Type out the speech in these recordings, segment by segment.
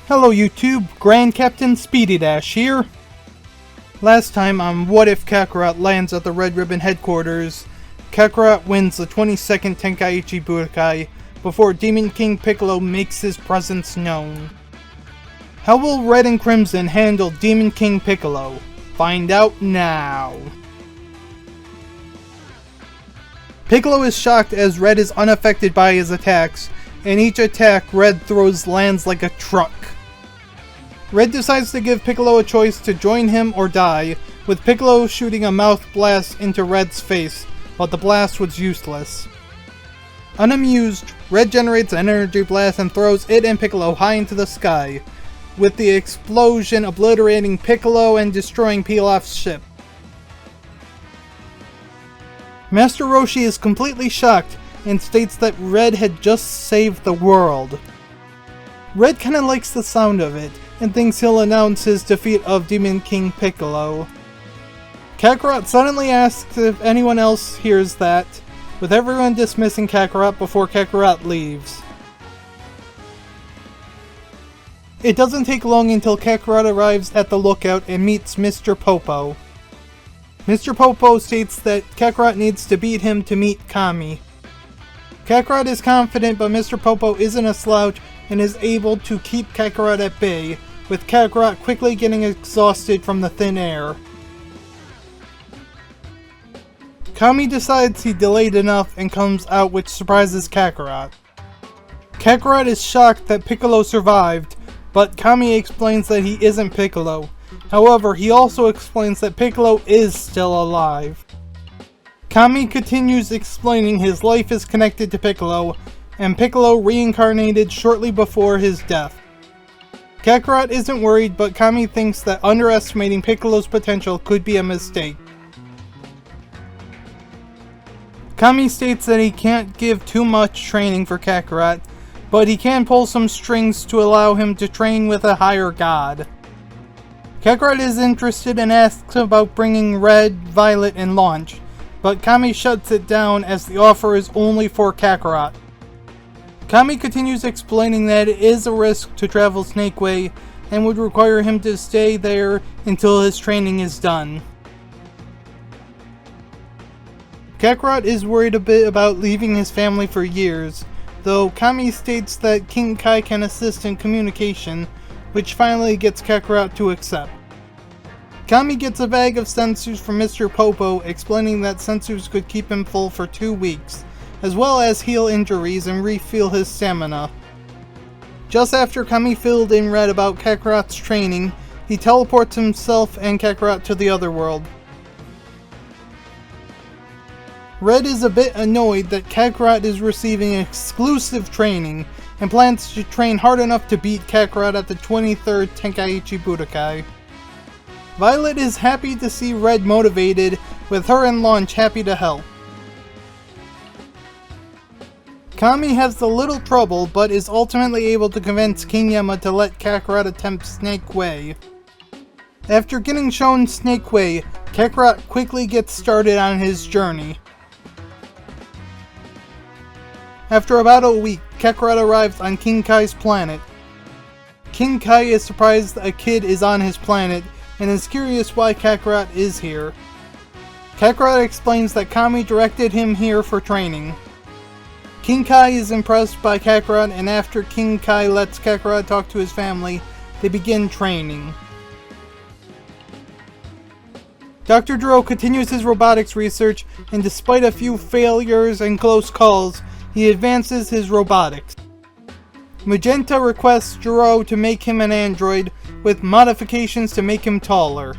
Hello YouTube, Grand Captain Speedy Dash here. Last time on What If Kakarot lands at the Red Ribbon headquarters, Kakarot wins the 22nd Tenkaichi Budokai before Demon King Piccolo makes his presence known. How will Red and Crimson handle Demon King Piccolo? Find out now. Piccolo is shocked as Red is unaffected by his attacks, and each attack Red throws lands like a truck. Red decides to give Piccolo a choice to join him or die, with Piccolo shooting a mouth blast into Red's face, but the blast was useless. Unamused, Red generates an energy blast and throws it and Piccolo high into the sky, with the explosion obliterating Piccolo and destroying Pilaf's ship. Master Roshi is completely shocked and states that Red had just saved the world. Red kinda likes the sound of it, and thinks he'll announce his defeat of Demon King Piccolo. Kakarot suddenly asks if anyone else hears that, with everyone dismissing Kakarot before Kakarot leaves. It doesn't take long until Kakarot arrives at the lookout and meets Mr. Popo. Mr. Popo states that Kakarot needs to beat him to meet Kami. Kakarot is confident, but Mr. Popo isn't a slouch and is able to keep Kakarot at bay, with Kakarot quickly getting exhausted from the thin air. Kami decides he delayed enough and comes out, which surprises Kakarot. Kakarot is shocked that Piccolo survived, but Kami explains that he isn't Piccolo. However, he also explains that Piccolo is still alive. Kami continues explaining his life is connected to Piccolo, and Piccolo reincarnated shortly before his death. Kakarot isn't worried, but Kami thinks that underestimating Piccolo's potential could be a mistake. Kami states that he can't give too much training for Kakarot, but he can pull some strings to allow him to train with a higher god. Kakarot is interested and asks about bringing Red, Violet, and Launch, but Kami shuts it down as the offer is only for Kakarot. Kami continues explaining that it is a risk to travel Snake Way and would require him to stay there until his training is done. Kakarot is worried a bit about leaving his family for years, though Kami states that King Kai can assist in communication, which finally gets Kakarot to accept. Kami gets a bag of sensors from Mr. Popo, explaining that sensors could keep him full for 2 weeks, as well as heal injuries and refuel his stamina. Just after Kami filled in Red about Kakarot's training, he teleports himself and Kakarot to the other world. Red is a bit annoyed that Kakarot is receiving exclusive training and plans to train hard enough to beat Kakarot at the 23rd Tenkaichi Budokai. Violet is happy to see Red motivated, with her and Launch happy to help. Kami has a little trouble, but is ultimately able to convince King Yama to let Kakarot attempt Snake Way. After getting shown Snake Way, Kakarot quickly gets started on his journey. After about a week, Kakarot arrives on King Kai's planet. King Kai is surprised a kid is on his planet, and is curious why Kakarot is here. Kakarot explains that Kami directed him here for training. King Kai is impressed by Kakarot, and after King Kai lets Kakarot talk to his family, they begin training. Dr. Dro continues his robotics research, and despite a few failures and close calls, he advances his robotics. Magenta requests Jiro to make him an android, with modifications to make him taller.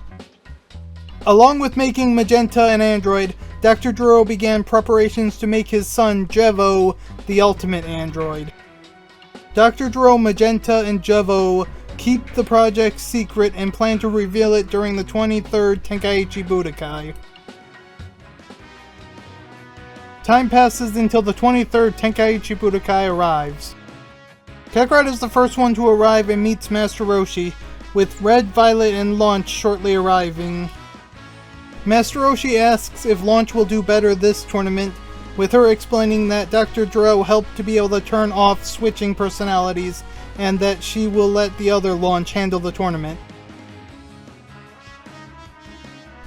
Along with making Magenta an android, Dr. Jiro began preparations to make his son Jevo the ultimate android. Dr. Jiro, Magenta, and Jevo keep the project secret and plan to reveal it during the 23rd Tenkaichi Budokai. Time passes until the 23rd Tenkaichi Budokai arrives. Kakarot is the first one to arrive and meets Master Roshi, with Red, Violet, and Launch shortly arriving. Master Roshi asks if Launch will do better this tournament, with her explaining that Dr. Jiro helped to be able to turn off switching personalities and that she will let the other launch handle the tournament.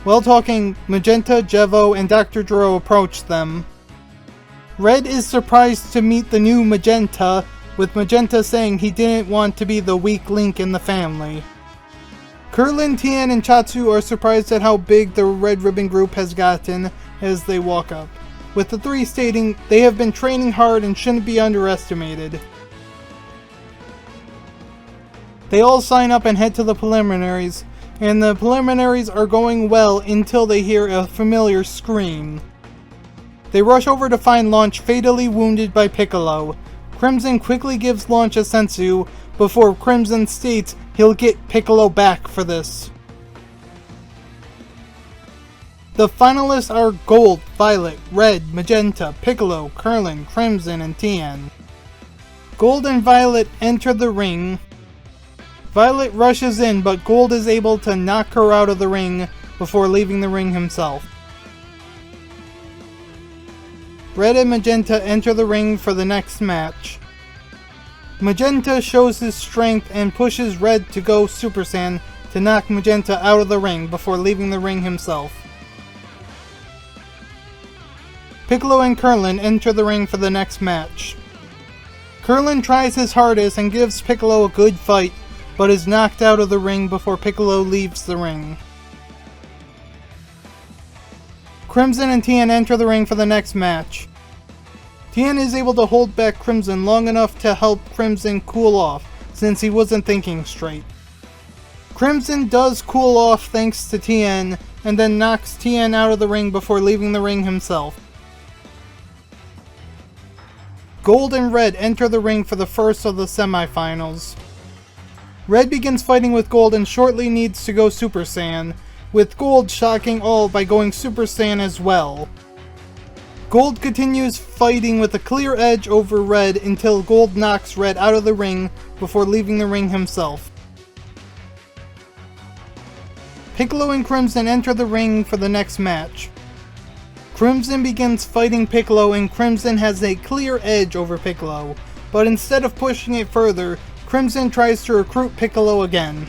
While talking, Magenta, Jevo, and Dr. Gero approach them. Red is surprised to meet the new Magenta, with Magenta saying he didn't want to be the weak link in the family. Kurlin, Tien, and Chatsu are surprised at how big the Red Ribbon group has gotten as they walk up, with the three stating they have been training hard and shouldn't be underestimated. They all sign up and head to the preliminaries, and the preliminaries are going well until they hear a familiar scream. They rush over to find Launch fatally wounded by Piccolo. Crimson quickly gives Launch a senzu before Crimson states he'll get Piccolo back for this. The finalists are Gold, Violet, Red, Magenta, Piccolo, Kurlin, Crimson, and Tien. Gold and Violet enter the ring. Violet rushes in, but Gold is able to knock her out of the ring before leaving the ring himself. Red and Magenta enter the ring for the next match. Magenta shows his strength and pushes Red to go Super Saiyan to knock Magenta out of the ring before leaving the ring himself. Piccolo and Kurlin enter the ring for the next match. Kurlin tries his hardest and gives Piccolo a good fight, but is knocked out of the ring before Piccolo leaves the ring. Crimson and Tien enter the ring for the next match. Tien is able to hold back Crimson long enough to help Crimson cool off, since he wasn't thinking straight. Crimson does cool off thanks to Tien, and then knocks Tien out of the ring before leaving the ring himself. Gold and Red enter the ring for the first of the semifinals. Red begins fighting with Gold and shortly needs to go Super Saiyan, with Gold shocking all by going Super Saiyan as well. Gold continues fighting with a clear edge over Red until Gold knocks Red out of the ring before leaving the ring himself. Piccolo and Crimson enter the ring for the next match. Crimson begins fighting Piccolo and Crimson has a clear edge over Piccolo, but instead of pushing it further, Crimson tries to recruit Piccolo again.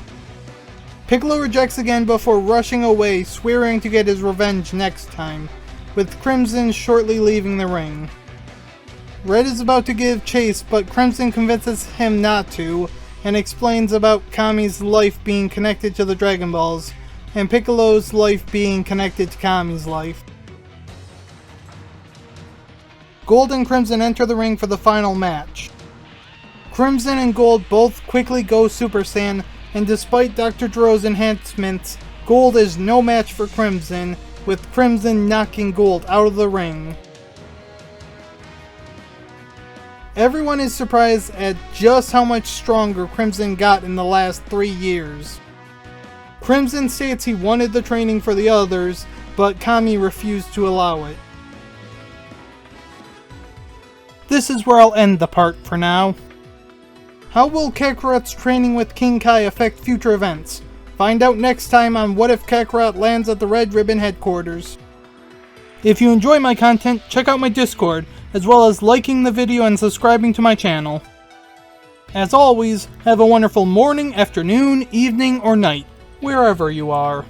Piccolo rejects again before rushing away, swearing to get his revenge next time, with Crimson shortly leaving the ring. Red is about to give chase, but Crimson convinces him not to, and explains about Kami's life being connected to the Dragon Balls, and Piccolo's life being connected to Kami's life. Gold and Crimson enter the ring for the final match. Crimson and Gold both quickly go Super Saiyan, and despite Dr. Gero's enhancements, Gold is no match for Crimson, with Crimson knocking Gold out of the ring. Everyone is surprised at just how much stronger Crimson got in the last 3 years. Crimson states he wanted the training for the others, but Kami refused to allow it. This is where I'll end the part for now. How will Kakarot's training with King Kai affect future events? Find out next time on What If Kakarot Lands at the Red Ribbon Headquarters. If you enjoy my content, check out my Discord, as well as liking the video and subscribing to my channel. As always, have a wonderful morning, afternoon, evening, or night, wherever you are.